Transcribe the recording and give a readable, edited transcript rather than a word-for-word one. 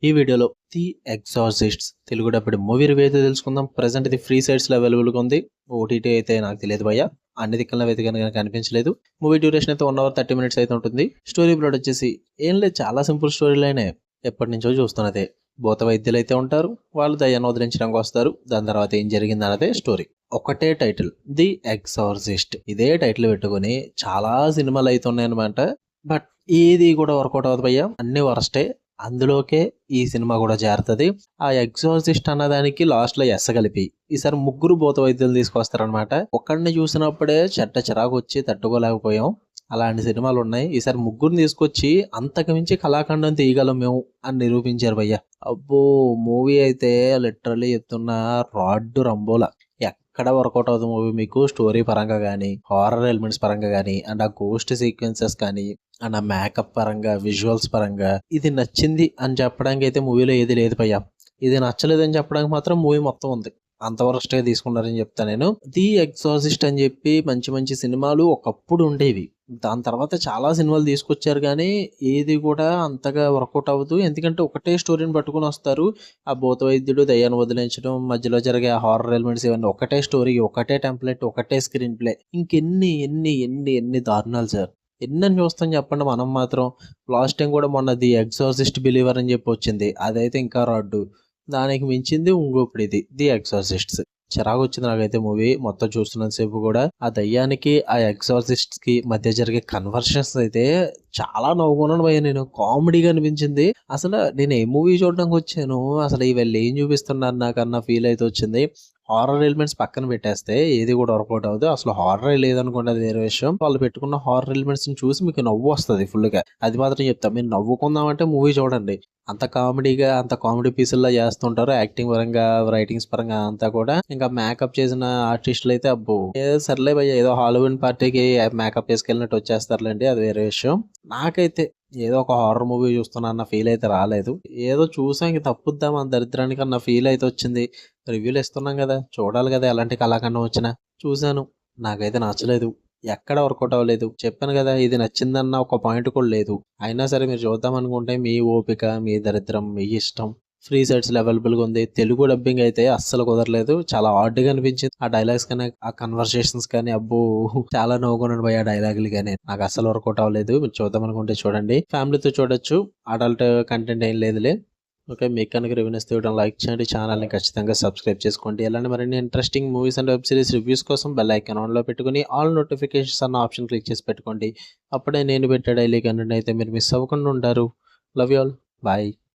ఈ వీడియోలో the Exorcists Telugu డబ్బుడు మూవీ రివ్యూ అయితే తెలుసుకుందాం. ప్రెసెంట్ ఇది ఫ్రీ సైట్స్లో అవైలబుల్గా ఉంది. ఓటీటీ అయితే నాకు తెలియదు భయ్య, అన్ని దిక్కుల వెతికాను కానీ కనిపించలేదు. మూవీ డ్యూరేషన్ అయితే 1 hour 30 minutes అయితే ఉంటుంది. స్టోరీ ప్లాట్ వచ్చేసి ఏం లేదు, చాలా సింపుల్ స్టోరీ లైనే. ఎప్పటి నుంచో చూస్తున్నదే. భూత వైద్యులు అయితే ఉంటారు, వాళ్ళు దయ్యాన్ని వదిలించడానికి వస్తారు. దాని తర్వాత ఏం జరిగింది అన్నదే స్టోరీ. ఒకటే టైటిల్, ది ఎగ్జార్సిస్ట్. ఇదే టైటిల్ పెట్టుకుని చాలా సినిమాలు అయితే ఉన్నాయన్నమాట. బట్ ఏది కూడా వర్కౌట్ అవ్వదు భయ్య, అన్ని వరస్టే. అందులోకే ఈ సినిమా కూడా చేరుతుంది. ఆ ఎగ్జార్సిస్ట్ అన్నదానికి లాస్ట్ లో ఎస్ కలిపి ఈసారి ముగ్గురు భూత వైద్యులు తీసుకొస్తారనమాట. ఒక్కడిని చూసినప్పుడే చెట్ట చిరాకు వచ్చి తట్టుకోలేకపోయాం. అలాంటి సినిమాలు ఉన్నాయి. ఈసారి ముగ్గురిని తీసుకొచ్చి అంతకు మించి కళాఖండం తీయగలం మేము అని నిరూపించారు భయ్య. అబ్బో, మూవీ అయితే లిటరల్లీ చెప్తున్న రాడ్ రంబోలా. ఎక్కడ వర్కౌట్ అవుతుంది మూవీ మీకు, స్టోరీ పరంగా కానీ, హారర్ ఎలిమెంట్స్ పరంగా కానీ, అండ్ ఆ గోస్ట్ సీక్వెన్సెస్ కానీ, అండ్ ఆ మేకప్ పరంగా, విజువల్స్ పరంగా ఇది నచ్చింది అని చెప్పడానికి అయితే మూవీలో ఏది లేదు భయ్య. ఇది నచ్చలేదని చెప్పడానికి మాత్రం మూవీ మొత్తం ఉంది. అంతవరస్ట్గా తీసుకున్నారని చెప్తా నేను. ది ఎగ్జార్సిస్ట్ అని చెప్పి మంచి మంచి సినిమాలు ఒకప్పుడు ఉండేవి. దాని తర్వాత చాలా సినిమాలు తీసుకొచ్చారు కానీ ఏది కూడా అంతగా వర్కౌట్ అవ్వదు. ఎందుకంటే ఒకటే స్టోరీని పట్టుకుని వస్తారు. ఆ భూత వైద్యుడు దయ్యాన్ని వదిలించడం, మధ్యలో జరిగే హారర్ ఎలిమెంట్స్, ఇవన్నీ ఒకటే స్టోరీ, ఒకటే టెంప్లెట్, ఒకటే స్క్రీన్ ప్లే. ఇంకెన్ని ఎన్ని ఎన్ని ఎన్ని దారుణాలు సార్, ఎన్నని చూస్తాం చెప్పండి. మనం మాత్రం లాస్ట్ టైం కూడా మొన్న ది ఎగ్జార్సిస్ట్ బిలీవర్ అని చెప్పి వచ్చింది, అదైతే ఇంకా రాడ్డు. దానికి మించింది ఇంకొకటి ఇది ది ఎగ్జార్సిస్ట్స్. చిరాకు వచ్చింది నాకైతే మూవీ మొత్తం చూస్తున్నంత సేపు కూడా. ఆ దయ్యానికి ఆ ఎగ్జార్సిస్ట్స్ కి మధ్య జరిగే కన్వర్షన్స్ అయితే చాలా నవ్వుకున్నాను భయ్య. నేను కామెడీగా అనిపించింది. అసలు నేను ఏ మూవీ చూడడానికి వచ్చాను, అసలు వీళ్ళు ఏం చూపిస్తున్నారు నాకన్నా ఫీల్ అయితే వచ్చింది. హారర్ ఎలిమెంట్స్ పక్కన పెట్టేస్తే ఏది కూడా వర్కౌట్ అవ్వదు. అసలు హారర్ లేదనుకోండి, అది వేరే విషయం. వాళ్ళు పెట్టుకున్న హారర్ ఎలిమెంట్స్ ని చూసి మీకు నవ్వు వస్తుంది ఫుల్ గా. అది మాత్రం చెప్తా, మీరు నవ్వుకుందామంటే మూవీ చూడండి. అంత కామెడీగా, అంత కామెడీ పీసుల్లో చేస్తుంటారు. యాక్టింగ్ పరంగా, రైటింగ్స్ పరంగా అంతా కూడా. ఇంకా మేకప్ చేసిన ఆర్టిస్టులు అయితే అబ్బో, ఏదో సర్లే భయ్య, ఏదో హాలీవుడ్ పార్టీకి మేకప్ వేసుకెళ్ళినట్టు వచ్చేస్తారులేండి, అది వేరే విషయం. నాకైతే ఏదో ఒక హారర్ మూవీ చూస్తున్నా అన్న ఫీల్ అయితే రాలేదు. ఏదో చూసా ఇంక తప్పుద్దాం మన దరిద్రానికి అన్న ఫీల్ అయితే వచ్చింది. రివ్యూలు ఇస్తున్నాం కదా, చూడాలి కదా ఎలాంటి కళాఖండం వచ్చినా. చూశాను, నాకైతే నచ్చలేదు. ఎక్కడ వర్కౌట్ అవ్వలేదు. చెప్పాను కదా, ఇది నచ్చిందన్న ఒక పాయింట్ కూడా లేదు. అయినా సరే మీరు చూద్దాం అనుకుంటే మీ ఓపిక, మీ దరిద్రం, మీ ఇష్టం. ఫ్రీ సైట్స్ అవైలబుల్గా ఉంది. తెలుగు డబ్బింగ్ అయితే అస్సలు కుదరలేదు. చాలా హార్డ్గా అనిపించింది. ఆ డైలాగ్స్ కానీ, ఆ కన్వర్సేషన్స్ కానీ, అబ్బో చాలా నవ్వుకున్నాను పోయి ఆ డైలాగులు కానీ. నాకు అస్సలు వర్కౌట్ అవ్వలేదు. మీరు చూద్దాం అనుకుంటే చూడండి, ఫ్యామిలీతో చూడొచ్చు. అడల్ట్ కంటెంట్ ఏం లేదులే. ఓకే, మీకు కనుక రివ్యూ ఇస్తే లైక్ చేయండి, ఛానల్ని ఖచ్చితంగా సబ్స్క్రైబ్ చేసుకోండి. ఇలాంటి మరిన్ని interesting movies and web series reviews కోసం బెల్ ఐకాన్ ఆన్లో పెట్టుకుని ఆల్ నోటిఫికేషన్స్ అన్న ఆప్షన్ క్లిక్ చేసి పెట్టుకోండి. అప్పుడే నేను పెట్టే డైలీ కంటెంట్ అయితే మీరు మిస్ అవ్వకుండా ఉంటారు. Love you all, bye.